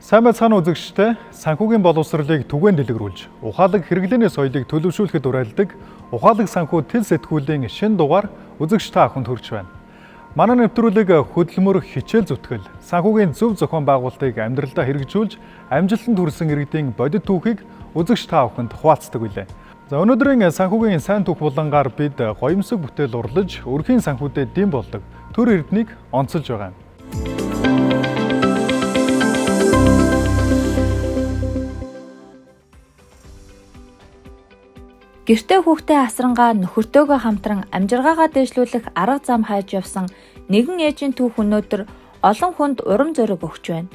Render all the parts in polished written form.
Сайн байцгаана үзэгчдээ, санхүүгийн боловсролыг түгээн дэлгэрүүлж, ухаалаг хэрэглээний соёлыг төлөвшүүлэхэд уриалдаг ухаалаг санхүү тэл сэтгүүлийн шинэ дугаар үзэгч та бүхэнд хүрч байна. Манай нэвтрүүлэг хөдөлмөр, хичээл зүтгэл, санхүүгийн зөв зохион байгуулалтыг амьдралдаа хэрэгжүүлж, амжилтанд хүрсэн иргэдийн бодит түүхийг үзэгч та бүхэнд хуваалцдаг билээ. За өнөөдрийн санхүүгийн сайн түүх булангаар бид гоёмсог бүтээл урлаж, өрхийн санхүүдэд дэм болдог төр эрднийг онцолж байгаа юм. Гэртээ хүүхдээ асрангаа нөхөртөөгөө хамтран амжиргаагаа дэвшлүүлэх арга зам хайж явсан нэгэн ээжийн түүх өнөөдөр олон хүнд урам зориг өгч байна.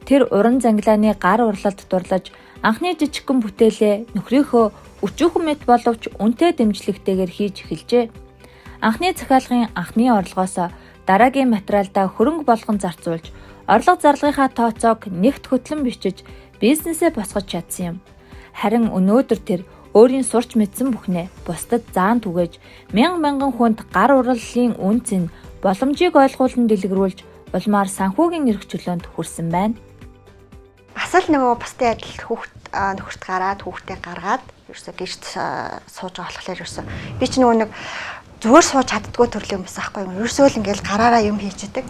Тэр уран зангилааны гар урлалд дурлаж анхны жижигхэн бүтээлээ нөхрийнхөө өчүүхэн мэт боловч үнэтэй дэмжлэгтэйгээр хийж эхэлжээ. Анхны захиалгын анхны орлогоос дараагийн материалдаа хөрөнгө болгон зарцуулж, орлого зарлагынхаа тооцоог нэгт хөтлөн бичиж бизнесээ босгож чадсан юм. Харин өнөөдөр тэр өөрийн сурч мэдсэн бүхнээ бусдад заан түгээж мянган хүнд гар урлалын үнцэн боломжийг ойлгуулан дэлгэрүүлж улмаар санхүүгийн эрх чөлөөнд хүрсэн байна. Бас л нөгөө бусдын адил нөхөрт гараад хүүхдээ гаргаад ерөөсө гэрт сууж байгаа болохоор ерөөсө би ч нөгөө нэг зүгээр сууж чаддгүй төрлийн хүмүүс аахгүй юм. Ерөөсөө л ингээл гараараа юм хийждэг.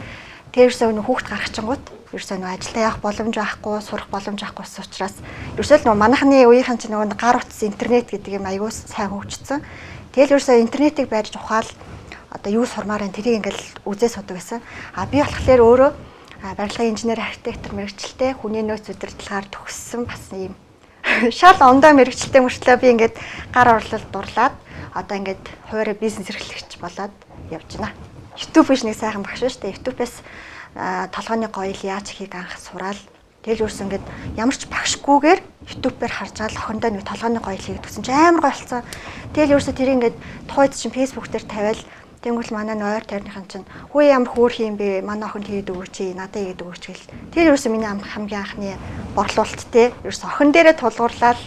Тэгээ ерөөсөө нөгөө хүүхд гаргачингууд ерөөсөө нөгөө ажилдаа явах боломж байхгүй, сурах боломж байхгүйс учраас ерөөсөө л нөгөө манайхны үеийнхэн чинь нөгөө гар утас интернет гэдэг юм аягүй сайн хөгжсөн. Тэгэл ерөөсөө интернетийг барьж ухаал одоо юу сурмаар энэ тэрийг ингээл үзээ судаг гэсэн. Би болохоор өөрөө барилгын инженер, архитектор мэргэжилтэй хүний нөөц удирдлагаар төгссөн бас юм шал ондоо мэргэжилтэй мөртлөө би ингээд гар урлалд дурлаад одоо ингээд хуваарь бизнес эрхлэгч болоод явж байна. YouTube биш нэг сайхан багш шүү дээ. YouTube-ээс толгойн гоёл яаж хийх анх сураал. Тэгэл юусэн ингээд ямар ч багшгүйгээр YouTube-ээр харж байгаа л охиндоо нэг толгойн гоёл хийгээд гэсэн чинь амар гоё болсон. Тэгэл юусэн тэр ингээд тухайд чинь Facebook дээр тавиал тэнгуэл манай нойр тойрныхан чинь хөө ямар хөөх юм бэ? Манай охинд хийгээд өгөөч, надад хийгээд өгөөч гэл. Тэр юусэн миний хамгийн анхны борлуулалт те. Юусэн охин дээрээ тулгуурлаад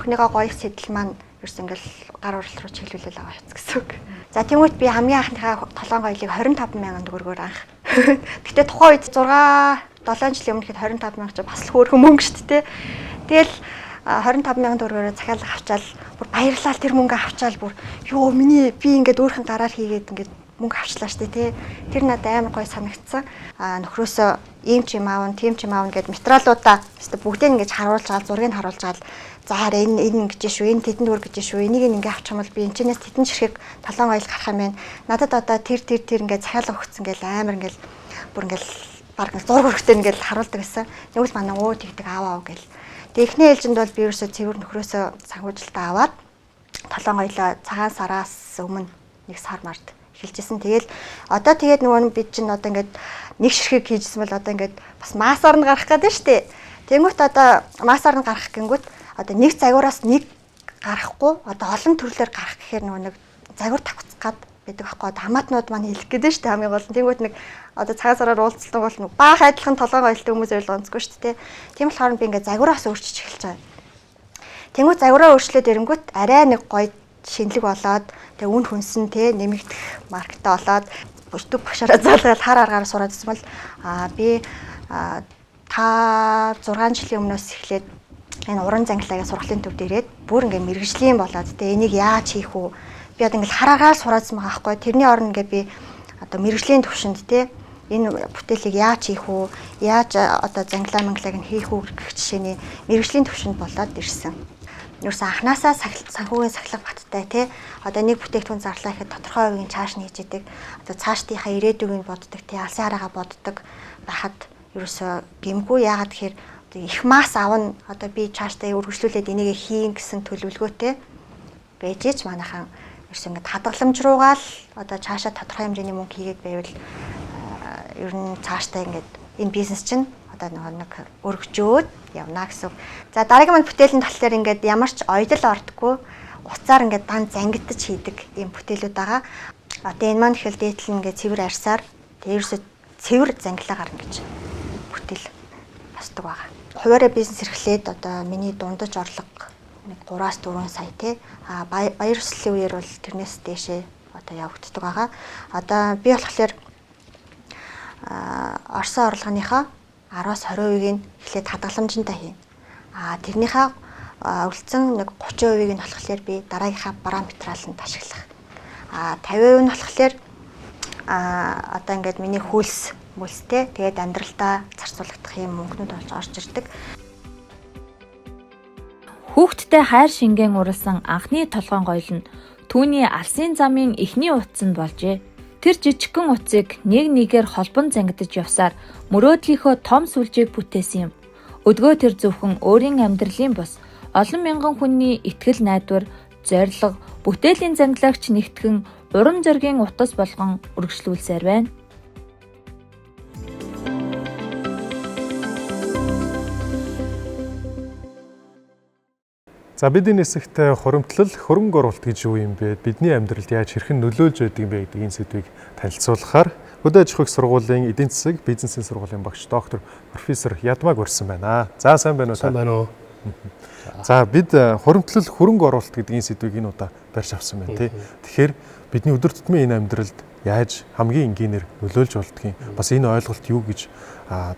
охиныгоо гоё сэтэл маань юусэн ингээл гар урлал руу чиглүүлэл аваа яц гэсэн үг. За тэгмүйт би хамгийн анхныхаа толгойн гоёлыг 25,000 төгрөгөөр анх. Гэтэ тухайн үед 6-7 жилийн өмнө хэд 25,000 ч бас л хөөрхөн мөнгө шүү дээ. Тэгэл 25,000 төгрөгөөр захиалга авчаал бүр баярлал тэр мөнгө авчаал бүр ёо би ингээд өөрхөн гараар хийгээд ингээд мөнгө авчлаа шүү дээ. Тэр надад амар гоё санагдсан. Нөхрөөсөө ийм ч юм аавн, тийм ч юм аавн гэд материалуудаа бүгдээ ингээд харуулж байгаа, зургийг харуулж байгаа. За хараа энэ ингэж шүү, энэ тэдэнд өөр гэж шүү. Энийг ингээ авчих юм бол би энэчнээс тэтэн ширхэг толон гоёл гарах юм байна. Надад одоо тэр ингээ захиалга өгсөн гэл амар ингээл бүр ингээл баг зураг өргөтэй ингээл харуулдаг гэсэн. Нэгэл манай өө тэгдэг ааваа гэл. Тэгээ эхний ээлжинд бол би ерөөсөө цэвэр нөхрөөсөө санхүүжилтаа аваад толон гоёлоо цагаан сараас өмнө нэг сар март эхэлжсэн. Тэгэл одоо тэгээд нөгөө бид чинь одоо ингээд нэг ширхэг хийжсэн бол одоо ингээд бас маасаар нь гарах гэдэг нь штэ. Тэнгүүт одоо маасаар нь гарах гингүүт одоо нэг загвараас нэг гарахгүй одоо олон төрлөөр гарах гэхээр нөгөө нэг загвар тавцах гад байдаг байхгүй одоо хамаатнууд маань хэлэх гэдэг нь шүү дээ хамгийн гол нь тэгвэл нэг одоо цагаан сараар уулзсан бол нэг баах адилхан толгой гоёлтой хүмүүс ойлгоо онцгүй шүү дээ тийм болохоор би ингээ загвараас өөрчилж эхэлж байгаа. Тэнгүүт загвараа өөрчлөөд ирэнгүүт арай нэг гоё шинэлэг болоод тэгээ үн хүнсэн те нэмэгдэх маркетаа болоод YouTube багшаараа заалгаад хар аргаар сураад ирсэн бол би 6 жилийн өмнөөс эхлээд энэ уран зангилаагийн сургалтын төвд ирээд бүр ингээ мэргэжлийн болоод тэ энийг яаж хийх вэ? Би одоо ингээл хараагаар сураадсан байгаа байхгүй. Тэрний оронд ингээ би одоо мэргэжлийн төвшөнд тэ энэ бүтээлийг яаж хийх вэ? Яаж одоо зангилаа манглааг нь хийх үү гэх жишээний мэргэжлийн төвшөнд болоод ирсэн. Юусэн анханасаа санхүүгийн сахилга баттай тэ одоо нэг бүтээгдэхүүн зарлаа гэхэд тодорхой хувийн чааш нь хийж идэг. Одоо цаашдынхаа ирээдүгийг боддог тэ алсын хараагаа боддог байхад юусоо гэмгүй яагаад гэхээр их масс авна одоо би чааштай үргэлжлүүлээд энийг хийн гэсэн төлөвлөгөөтэй байж ч манайхан ерөөс ингэ хадгаламж руугаа л одоо цаашаа тодорхой хэмжээний мөнгө хийгээд байвал ер нь цааштай ингээд энэ бизнес чинь одоо нэг өргөжөөд явна гэсэн. За дараагийн маань бүтээлийн талаар ингээд ямар ч ойдол ордоггүй уцаар ингээд дан зангидаж хийдэг ийм бүтээлүүд байгаа. Одоо энэ маань ихэл дээдл ингээд цэвэр арьсаар тэрээс цэвэр зангилаа гарна гэж бүтээл босдог байгаа. Хуваарь бизнес эрхлээд одоо миний дундаж орлого нэг 3-4 сая тий. Баяр ёслолын үеэр бол тэрнээс дээшээ одоо явагддаг байгаа. Одоо би болохоор Орсын орлогынхаа 10-аас 20%-ийг нь эхлээд хадгаламжтай хийнэ. Тэрнийхээ үлдсэн нэг 30%-ийг нь болохоор би дараагийнхаа параметралд ашиглах. 50% нь болохоор одоо ингээд миний хөлстэй тэгээд амьдралдаа зарцуулагдах юм мөнгнүүд болж орж ирдэг. Хүүхдтэй хайр шингэн уралсан анхны толгойн гоёл нь түүний алсын замын эхний утсанд болжээ. Тэр жижигхэн утсыг нэг нэгээр холбон зангидж явсаар мөрөөдлийнхөө том сүлжээг бүтээсэн юм. Өдгөө тэр зөвхөн өөрийн амьдралын бус олон мянган хүний итгэл найдвар, зориг, бүтээлийн зангилагч нэгтгэн урам зоригийн утас болгон үргэлжлүүлсээр байна. За бидний хэсэгт хуримтлал, хөрөнгө оруулалт гэж юу юм бэ? Бидний амьдралд яаж хэрхэн нөлөөлж байдаг юм бэ гэдгийг сэдвийг танилцуулахаар Хөдөө аж ахуйн сургуулийн эдийн засаг, бизнесийн сургуулийн багш доктор профессор Ядмаг урьсан байна. За сайн байна уу? Сайн байна уу? За бид хуримтлал, хөрөнгө оруулалт гэдгийн сэдвийг энэ удаа барьж авсан байна тий. Тэгэхээр бидний өдөр тутмын энэ амьдралд яаж хамгийн энгийнээр нөлөөлж болдгийг бас энэ ойлголт юу гэж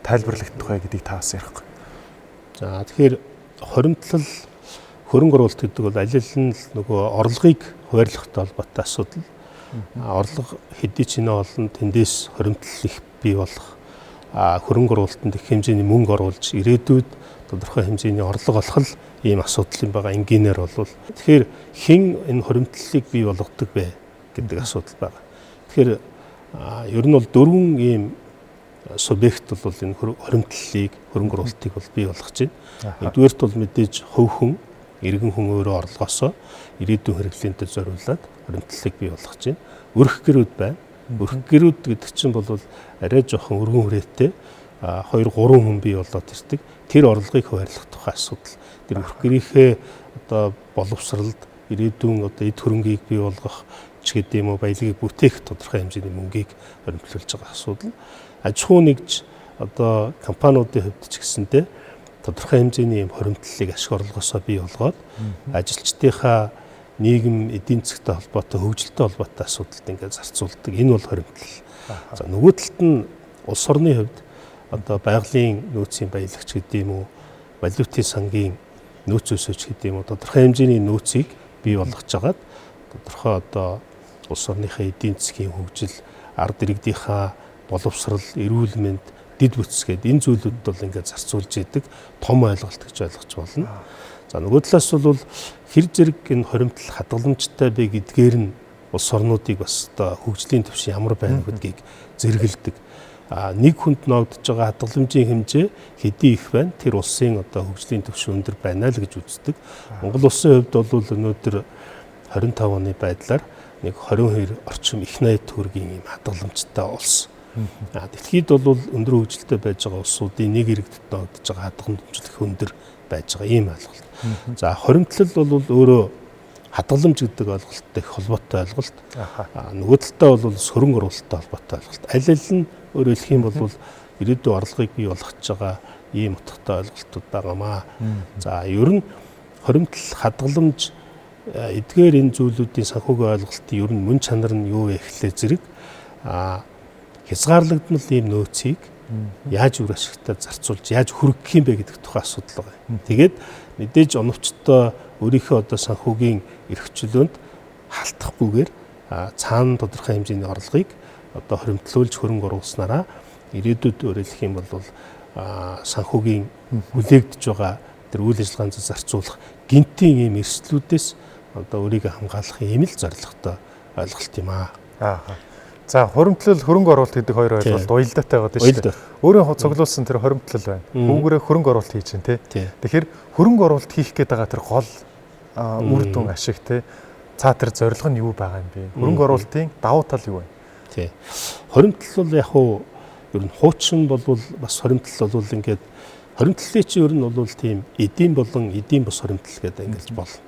тайлбарлагдах вэ гэдгийг та бас ярихгүй. За тэгэхээр хуримтлал, хөрөнгө оруулалт гэдэг бол аль алин л нөгөө орлогыг хуваарлахтай холбоотой асуудал. Орлого хэдий ч нэ олон тэндээс хуримтлал их бий болох хөрөнгө оруулалтанд их хэмжээний мөнгө оруулж ирээдүйд тодорхой хэмжээний орлого олох л ийм асуудал юм байгаа. Энгийнээр бол тэгэхээр хэн энэ хуримтлалыг бий болгодог вэ гэдэг асуудал байгаа. Тэгэхээр ер нь бол дөрвөн ийм субъект бол энэ хуримтлалыг, хөрөнгө оруулалтыг бол бий болгож байна. Нэгдүгээрт бол мэдээж хувь хүн, иргэн хүн өөрөө орлогоосоо ирээдүйн хэрэглэнтэй зориулаад хуримтлалыг бий болгож байна. Өрх гэрүүд байна. Өрх гэрүүд гэдэг чинь бол арай жоохон өргөн хүрээтэй 2-3 хүн бий болоод ирдэг. Тэр орлогыг хуваарлах тухай асуудал. Тэр өрх гэрийнхээ одоо боловсралд ирээдүйн одоо эд хөрөнгийг бий болгох ч гэдэг юм уу, баялагийг бүтээх тодорхой хэмжээний мөнгийг хоригдлуулж байгаа асуудал. Аж ахуй нэгж одоо компаниудын хувьд ч гэсэнтэй тодорхой хэмжээний хуримтлалыг ашиг орлогоосоо бий болгоод ажилчдынхаа нийгэм эдийн засгтай холбоотой, хөгжилтэй холбоотой асуудалд ингээд зарцуулдаг. Энэ бол хуримтлал. За нөгөө талд нь улс орны хувьд одоо байгалийн нөөцийн баялагч гэдэг юм уу, валютын сангийн нөөц өсөж гэдэг юм уу, тодорхой хэмжээний нөөцийг бий болгож агаад тодорхой одоо улс орныхаа эдийн засгийн хөгжил, ард иргэдийнхаа боловсрал, эрүүл мэнд, дэд бүтц гэдэг энэ зүйлүүд бол ингээд зарцуулж идэг том ойлголт гэж ойлгож болно. За нөгөө талаас бол хэр зэрэг энэ хуримтлал хадгаламжтай бэ гэдгээр нь улс орнуудыг бас одоо хөгжлийн түвшин ямар байна гэдгийг зэрэгэлдэг. Нэг хүнд ногдож байгаа хадгаламжийн хэмжээ хэдий их байна, тэр улсын одоо хөгжлийн түвшин өндөр байна л гэж үздэг. Монгол улсын хувьд бол өнөөдөр 25 оны байдлаар нэг 22 орчим их найд төгрөгийн ийм хадгаламжтай улс. Дэлхийд бол өндөр хөгжилтэй байж байгаа улсуудын нэг иргэдэд ногдож байгаа хадгаламжлах өндөр байж байгаа ийм ойлголт. За хуримтлал бол өөрөө хадгаламж гэдэг ойлголттой их холбоотой ойлголт. Нөгөө талдаа бол хөрөнгө оруулалттай холбоотой ойлголт. Аль аль нь өөрөөр хэлэх юм бол ирээдүйн орлогыг бий болгож байгаа ийм утгатай ойлголтууд байгаамаа. За ер нь хуримтлал, хадгаламж эдгээр энэ зүйлүүдийн санхүүгийн ойлголтын ер нь мөн чанар нь юу вэ гэхлээр зэрэг хязгаарлагдмал ийм нөөцийг яаж үр ашигтай зарцуулж яаж хүргэх юм бэ гэдэг тухай асуудал байгаа. Тэгээд мэдээж оновчтой өөрийнхөө одоо санхүүгийн эрхчлөөнд халтахгүйгээр цаана тодорхой хэмжээний орлогыг одоо хоримтлуулж хөрөнгө оруулснараа ирээдүйд өөрөлдөх юм бол санхүүгийн хүлээгдэж байгаа тэр үйл ажиллагаанд зарцуулах гинтийн ийм эрсдлүүдээс одоо өөрийгөө хамгаалах ийм л зорилготой ойлголт юм аа. За хуримтлал, хөрөнгө оруулалт гэдэг хоёр ойлголт уялдаатай байгаа шүү дээ. Өөрийн цуглуулсан тэр хуримтлал байна. Үүгээрээ хөрөнгө оруулалт хийж чинь тий. Тэгэхээр хөрөнгө оруулалт хийх гээд байгаа тэр гол үр дүн ашиг тий. Цаа тэр зорилго нь юу байгаа юм бэ? Хөрөнгө оруулалтын давуу тал юу вэ? Тий. Хуримтлал бол яг хуу ер нь хуучин бол бас хуримтлал бол ингээд хуримтлалын чинь ер нь бол тийм эдийн болон эдийн бус хуримтлал гэдэг ангилж болно.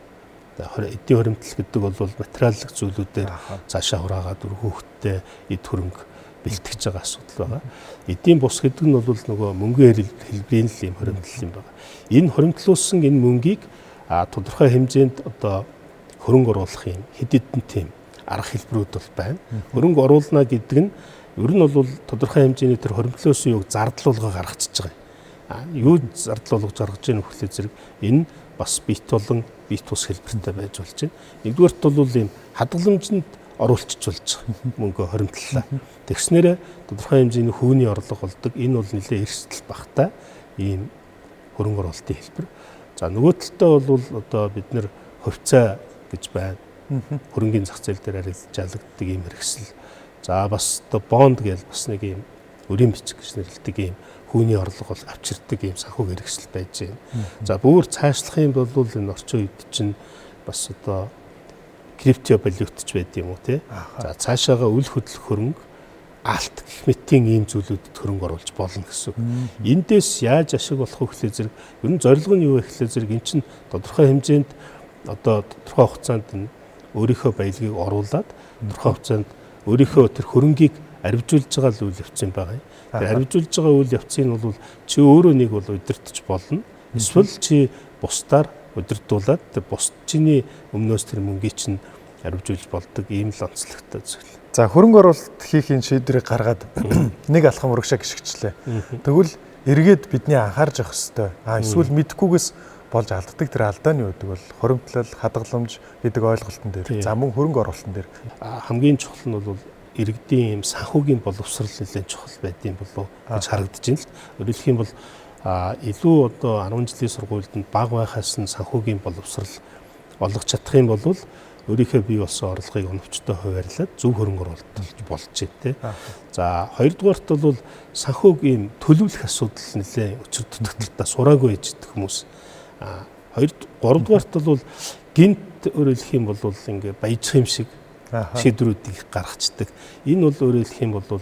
Эдийн хуримтлал гэдэг бол материаллык зүйлүүдээр цаашаа хураагаад өргөхтэй эд хөрөнгө бэлтгэж байгаа асуудал байгаа. Эдийн бус гэдэг нь бол нөгөө мөнгөний хэлбэрийн л юм хуримтлал юм байна. Энэ хуримтлуулсан энэ мөнгийг тодорхой хэмжээнд одоо хөрөнгө оруулах юм хэд хэдэн тийм арга хэлбэрүүд бол байна. Хөрөнгө оруулна гэдэг нь ер нь бол тодорхой хэмжээний тэр хуримтлуулсан юуг зардлуулга гаргачихж байгаа. юу зардал болгож гаргаж байгаа нөхөрлөө зэрэг энэ бас бит болон бит тус хэлбэртэй байж болж байна. Нэгдүгээрт бол ийм хадгаламжинд оруулчих болж байгаа мөнгө хоримтлалаа. Тэгснээрээ тодорхой хэмжээний хөвний орлого болдог. Энэ бол нэлээд эрсдэл багтай ийм хөрөнгө оруулалтын хэлбэр. За нөгөө талдаа бол одоо бид нэр хувьцаа гэж байна. Хөрөнгөний зах зээл дээр арилжаалагддаг ийм хэрэгсэл. За бас одоо бонд гэж бас нэг ийм өрийн бичиг гэж нэрлэдэг ийм хөвний орлого бол авчирдаг ийм санхүү хэрэгсэл байж байна. За бүр цаашлах юм бол энэ орчин үед чинь бас одоо крипто валютч байд юм уу те. За цаашаага үл хөдлөх хөрөнгө алт гэх мэтийн ийм зүйлүүдэд хөрөнгө оруулж болно гэсэн. Эндээс яаж ашиг болох вэ гэхлээр зэрэг ер нь зорилго нь юу вэ гэхлээр зэрэг эн чинь тодорхой хэмжээнд одоо тодорхой хугацаанд өөрийнхөө баялагийг оруулаад тодорхой хугацаанд өөрийнхөө тэр хөрөнгийг арвижуулж байгаа л үйл явц юм байгаа юм. Тэр арвижуулж байгаа үйл явцыг бол чи өөрөө нэг бол удирдах болно. Эсвэл чи бусдаар удирдуулаад тэр бусд чиний өмнөөс тэр мөнгийг чинь арвижуулж болдог ийм л онцлогтой зүйл. За хөрөнгө оруулалт хийхин шийдвэрийг гаргаад нэг алхам урагшаа гიშгчлээ. Тэгвэл эргээд бидний анхаарч явах хэрэгтэй. Эсвэл мэдхгүйгээс болж алддаг тэр алдааны үүдэг бол хоримтлал, хадгаламж гэдэг ойлголтон дээр. За мөн хөрөнгө оруулалтын дээр хамгийн чухал нь бол иргэдийн ийм санхүүгийн боловсрал нэлээд чухал байдığım болов гэж харагдаж байна л. Өөрөөр хэлэх юм бол илүү одоо 10 жилийн сургуульд бага байхаас нь санхүүгийн боловсрал олгож чадах юм бол өөрийнхөө бий болсон орлогыг оновчтой хуваарлаад зөв хөрөнгө оруулалт болж байна. За хоёрдугаарт бол санхүүг ийм төлөвлөх асуудал нэлээд өчир дутагдaltaа сураагүй байж идэх хүмүүс. Гуравдугаарт бол гинт өөрөөр хэлэх юм бол ингээ баяжих юм шиг шийдвэрүүдийг гаргацдаг. Энэ бол өөрөөр хэлэх юм бол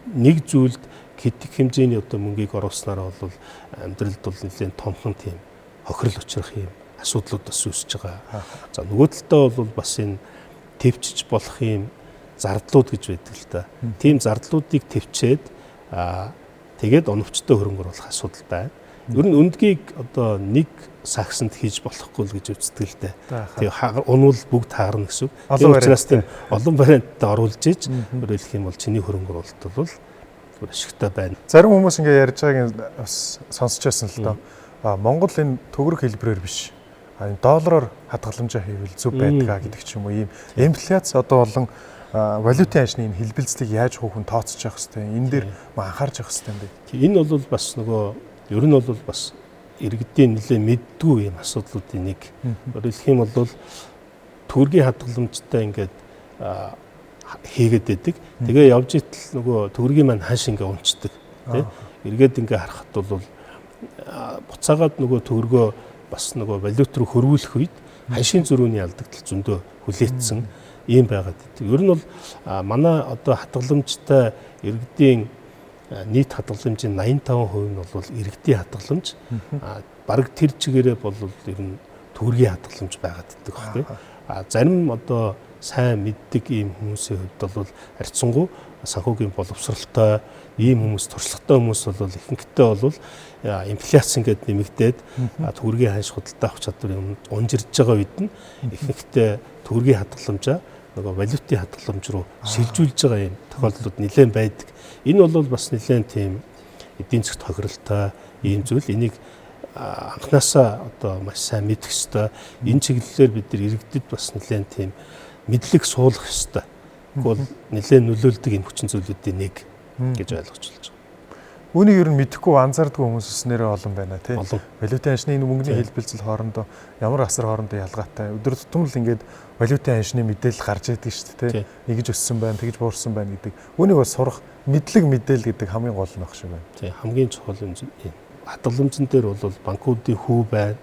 нэг зүйлд хэдик хэмжээний одоо мөнгийг оруулснараа бол амьдралд бол нэлээд томхон тийм хохирол учрах юм асуудлууд бас үүсэж байгаа. За нөгөө талдаа бол бас энэ төвчж болох юм зардлууд гэж байдаг л да. Тийм зардлуудыг төвчээд тэгээд оновчтой хөрөнгө оруулах асуудал байна. Ер нь өндгийг одоо нэг саксанд хийж болохгүй л гэж үздэг л дээ. Тэгээ унвал бүгд таарна гэсэн. Тийм учраас тийм олон вариантад оруулж иж өөрөөр хэлэх юм бол чиний хөрөнгө оруулалт бол бүр ашигтай байна. Зарим хүмүүс ингэ ярьж байгааг бас сонсч байсан л доо. Монгол энэ төгрөг хэлбэрээр биш. Энэ доллараар хадгаламжаа хийвэл зөв байдгаа гэдэг ч юм уу. Ийм инфляц одоо болон валютын ажны энэ хэлбэлцлийг яаж хүүхэн тооцож явах хэвтэй. Энэ дээр анхаарч явах хэвтэй юм бэ. Энэ бол бас нөгөө ер нь бол бас иргэдийн нэлээд мэддгүй юм асуудлуудын нэг. Өөрөөр хэлэх юм бол төгрөгийн хадгаламжтай ингээд хийгээд байдаг. Тэгээ явж итэл нөгөө төгрөгийн маань хааш ингээ унцдаг. Тэ? Эргээд ингээ харахад бол буцаагаад нөгөө төгрөгөө бас нөгөө валют руу хөрвүүлэх үед хашийн зөрүүний алдагдал зөндөө хүлээцсэн ийм байгаад байдаг. Ер нь бол манай одоо хадгаламжтай иргэдийн нийт хадгаламжийн 85% нь бол иргэдийн хадгаламж. Бараг тэр чигээрээ бол ер нь төгрөгийн хадгаламж байгаад байдаг байхгүй. Зарим одоо сайн мэддэг ийм хүмүүсийн хувьд бол харьцангуй санхүүгийн боловсралтай ийм хүмүүс, туршлагатай хүмүүс бол ихэнхдээ бол инфляц ингээд нэмэгдээд төгрөгийн ханш худалдаа авах чадвар унжирж байгаа үед нь ихэнхдээ төгрөгийн хадгаламжаа нөгөө валютын хадгаламж руу шилжүүлж байгаа юм тохиолдлууд нэлээд байдаг. Энэ бол бас нэлээд тийм эдийн засгт тохиролтой ийм зүйл. Энийг анханасаа одоо маш сайн мэдэх ёстой. Энэ чиглэлээр бид нар иргэдэд бас нэлээд тийм мэдлэг суулгах ёстой. Тэгвэл нэлээд нөлөөлдөг энэ хүчин зүйлүүдийн нэг гэж ойлгож болж байгаа. Үүнийг ер нь мэдэхгүй анзаардгүй хүмүүс нэрээ олон байна тий. Валютын аншны энэ мөнгөний хэлбэлцэл хоорондоо ямар асар хоорондоо ялгаатай. Өдөр тутам л ингээд валютын аншны мэдээлэл гарч идэг шүү дээ тий. Нэгж өссөн байна, тэгж буурсан байна гэдэг. Үүнийг бас сурах мэдлэг мэдээлэл гэдэг хамгийн гол нь баг шиг байна. Тий, хамгийн чухал юм хадгаламжн дээр бол банкуудын хүү байна.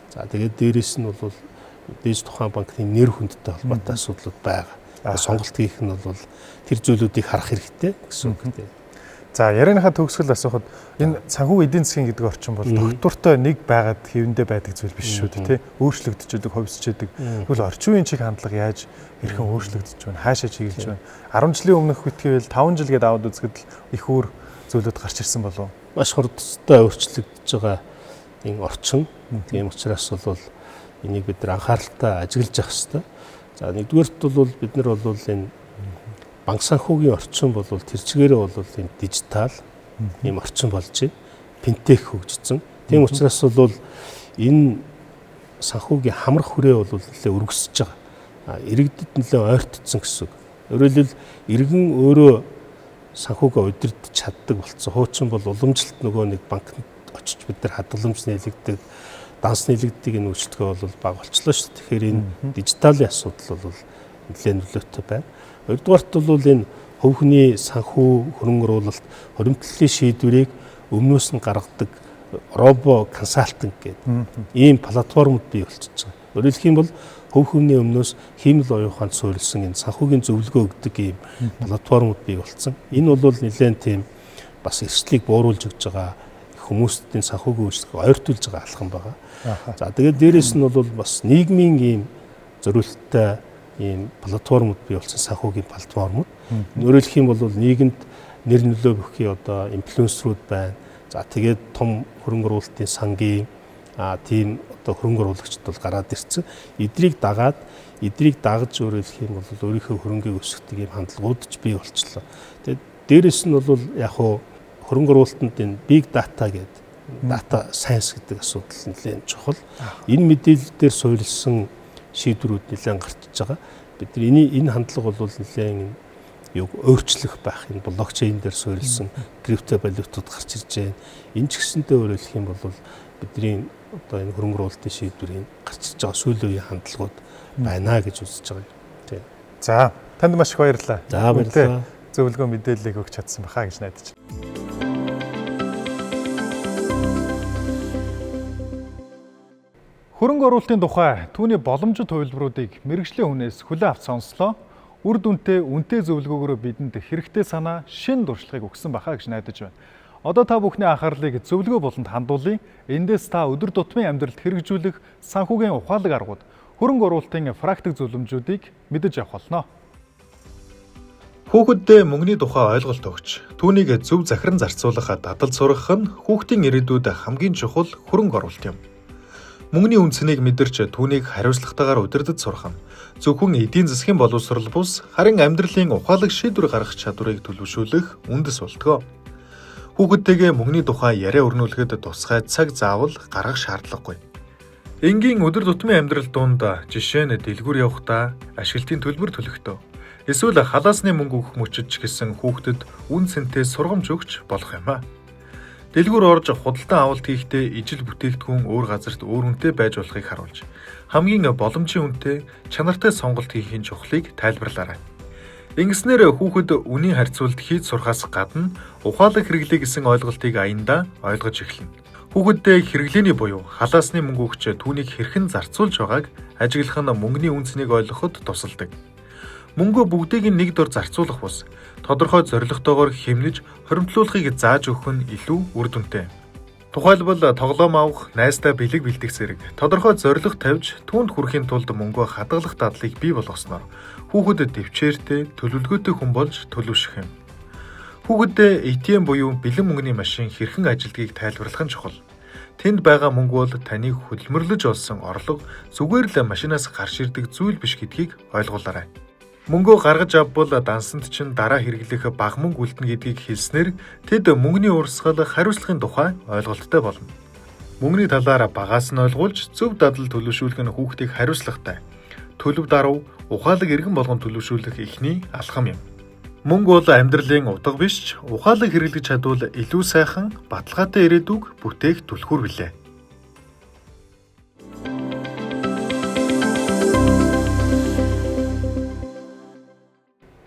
За тэгээд дээрэс нь бол дээд тухайн банкны нэр хүндтэй холбоотой асуудлууд байгаа. Сонголт хийх нь бол тэр зүйлүүдийг харах хэрэгтэй гэсэн үг тийм. За ярианыхаа төгсгөл асуухад энэ санхүү эдийн засгийн гэдэг орчин бол доктортой нэг байгаад хэвэндээ байдаг зүйл биш шүү дээ тий. Өөрчлөгдөж байгаа, ховсчээдэг. Тэгвэл орчин үеийн чиг хандлага яаж хэрхэн өөрчлөгдөж байна? Хаашаа чиглэж байна? 10 жилийн өмнөх битгийвэл 5 жил гээд аваад үзэхэд их өөр зүйлүүд гарч ирсэн болов. Маш хурдтай өөрчлөгдөж байгаа энэ орчин. Тийм учраас бол энийг бид нар анхааралтай ажиглаж явах хэрэгтэй. За нэгдүгээрт бол бид нар бол энэ банк санхүүгийн орчин бол тэр чигээрээ бол энэ дижитал ийм орчин болж байна. финтех хөгжсөн. Тийм учраас бол энэ санхүүгийн хамрах хүрээ бол нэлээд өргөсөж байгаа. Иргэдэд нэлээд ойртсон гэсэн үг. Өөрөөр хэлбэл иргэн өөрөө санхүүгээ удирдах чаддаг болсон. Хуучин бол уламжлалт нөгөө нэг банкнд очиж бид нар хадгаламж нийлэгдэг, данс нийлэгддэг энэ үйлчлэгээ бол бага болчихлоо шүү дээ. Тэгэхээр энэ дижиталын асуудал бол нэлээд нөлөөтэй байна. Хоёрдугаарт бол энэ хувь хүний санхүү хөрөнгө оруулалт, хуримтлалын шийдвэрийг өмнөөс нь гаргадаг робо консалтинг гэдэг ийм платформуд бий болчихж байгаа. Өөрөөр хэлэх юм бол хувь хүний өмнөөс хиймэл оюун ухаанд суурилсан энэ санхүүгийн зөвлөгөө өгдөг ийм платформуд бий болсон. Энэ бол нэлээд тийм бас эрсдлийг бууруулж өгж байгаа, хүмүүстийн санхүүгийн үйлчлэгийг ойртуулж байгаа алхам байгаа. За тэгээд дээрэс нь бол бас нийгмийн ийм зориулттай ийм платформуд бий болсон санхүүгийн платформуд. Өөрөөр хэлэх юм бол нийгэмд нэр нөлөө бүхий одоо инфлюенсерүүд байна. За тэгээд том хөрөнгө оруулалтын сангийн тийм одоо хөрөнгө оруулагчид бол гараад ирсэн. Эдрийг дагаж өөрөөр хэлэх юм бол өөрийнхөө хөрөнгийг өсгөх ийм хандлагууд ч бий болчихлоо. Тэгээд дээрэс нь бол яг хуу хөрөнгө оруулалтанд энэ big data гэдэг data science гэдэг асуудал нэлээд чухал. Энэ мэдээлэл дээр суурилсан шийдвэрүүд нэлээд гарчиж байгаа. Бид нар энэ хандлага бол нэлээд өөрчлөх байх энэ блокчейн дээр суурилсан крипто валютууд гарч ирж байна. Энэ ч гэсэнтэй өөрөөр хэлэх юм бол бидний одоо энэ хөрөнгө оруулалтын шийдвэрийн гарч ирж байгаа сүүлийн үеийн хандлагууд байна гэж үзэж байгаа юм. Тийм. За, танд маш их баярлалаа. За, баярлалаа. Зөвлөгөө мэдээллийг өгч чадсан бахаа гэж найдаж байна. Хөрөнгө оруулалтын тухай түүний боломжит хувилбаруудыг мэргэжлийн хүнээс хүлээн авч сонслоо. Үр дүнтэй зөвлөгөөгөөрөө бидэнд хэрэгтэй санаа, шин дуршлагыг өгсөн бахаа гэж найдаж байна. Одоо та бүхний анхаарлыг зөвлөгөө болонд хандуулъя. Эндээс та өдөр тутмын амьдралд хэрэгжүүлэх санхүүгийн ухаалаг аргууд, хөрөнгө оруулалтын практик зөвлөмжүүдийг мэдэж авах болно. Хүүхэддээ мөнгөний тухай ойлголт өгч, түүнийг зөв захиран зарцуулах дадал сургах нь хүүхдийн ирээдүйд хамгийн чухал хөрөнгө оруулалт юм. Мөнгөний үнцнийг мэдэрч түүнийг хариуцлагатайгаар удирдах сурах нь зөвхөн эдийн засгийн боловсрол бус харин амьдралын ухаалаг шийдвэр гаргах чадварыг төлөвшүүлэх үндэс болтгоо. Хүүхэдтэйгээ мөнгөний тухай яриа өрнүүлэхэд тусгай цаг заавал гаргах шаардлагагүй. Энгийн өдөр тутмын амьдрал донд жишээ нь дэлгүүр явахдаа, ашиглалтын төлбөр төлөхдөө, эсвэл халаасны мөнгө өгөх мөчөд ч гэсэн хүүхдэд үн цэнтэй сургамж өгч болох юм а. Дэлгүүр орж худалдан авалт хийхдээ ижил бүтээгдэхүүн өөр газарт өөр үнэтэй байж болохыг харуулж, хамгийн боломжийн үнэтэй, чанартай сонголт хийхин чухлыг тайлбарлаарай. Ингэснээр хүүхэд үнийн харьцуулт хийж сурахаас гадна ухаалаг хэрэглээ гэсэн ойлголтыг аяндаа ойлгож эхэлнэ. Хүүхэддээ хэрэглээний буюу халаасны мөнгө өгч түүнийг хэрхэн зарцуулж байгааг ажиглах нь мөнгөний үнцнийг ойлгоход тусалдаг. Мөнгөө бүгдийг нэг дор зарцуулах бус тодорхой зорилготойгоор хэмнэж хоримтлуулахыг зааж өгөх нь илүү үр дүнтэй. Тухайлбал тоглоом авах, найзтай бэлэг бэлдэх зэрэг тодорхой зорилго тавьж түүнд хүрэхийн тулд мөнгөө хадгалах дадлыг бий болгосноор хүүхэд дэвчээртэй, төлөвлөгөөтэй хүн болж төлөвшөх юм. Хүүхэддээ ATM буюу бэлэн мөнгөний машин хэрхэн ажилдгийг тайлбарлах нь чухал. Тэнд байгаа мөнгө бол таныг хөдөлмөрлөж олсон орлого зүгээр л машинаас гарч ирдэг зүйл биш гэдгийг ойлгуулаарай. Мөнгөө гаргаж авбал дансанд чинь дараа хэрэглэх бага мөнгө үлдэнэ гэдгийг хэлснээр тэд мөнгөний урсгал хариуцлагын тухай ойлголттой болно. Мөнгөний талаар багаас нь ойлгуулж зөв дадал төлөвшүүлэх нь хүүхдийг хариуцлагатай, төлөв даруй, ухаалаг иргэн болгон төлөвшүүлэх эхний алхам юм. Мөнгө бол амьдралын утга биш, ухаалаг хэрэглэж чадвал илүү сайхан, баталгаатай ирээдүг бүтээх түлхүүр билээ.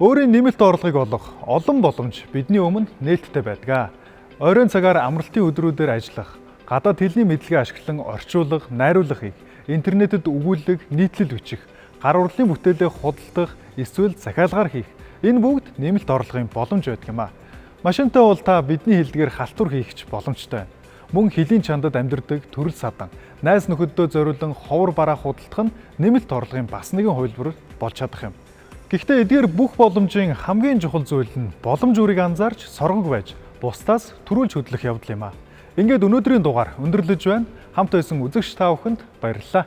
Өөрийн нэмэлт орлогыг олох олон боломж бидний өмнө нээлттэй байдаг. Оройн цагаар амралтын өдрүүдээр ажиллах, гадаад хэлний мэдлэгээ ашиглан орчуулга, найруулга хийх, интернетэд өгүүлэг, нийтлэл бичих, гар урлын бүтээлээ худалдах, эсвэл захиалгаар хийх. Энэ бүгд нэмэлт орлогын боломж байдаг юм а. Машинтай бол та бидний хэлдгээр халтур хийх ч боломжтой. Мөн хилийн чандад амьдардаг төрөл садан, найз нөхөддөө зориулан ховор бараа худалдах нь нэмэлт орлогын бас нэгэн хувилбар болж чадах юм. Гэхдээ эдгээр бүх боломжийн хамгийн чухал зүйл нь боломж үрийг анзаарч соргог байж, бусдаас төрүүлж хөдлөх явдал юм а. Ингээд өнөөдрийн дугаар өндөрлөж байна. Хамт байсан үзэгч та бүхэнд баярлалаа.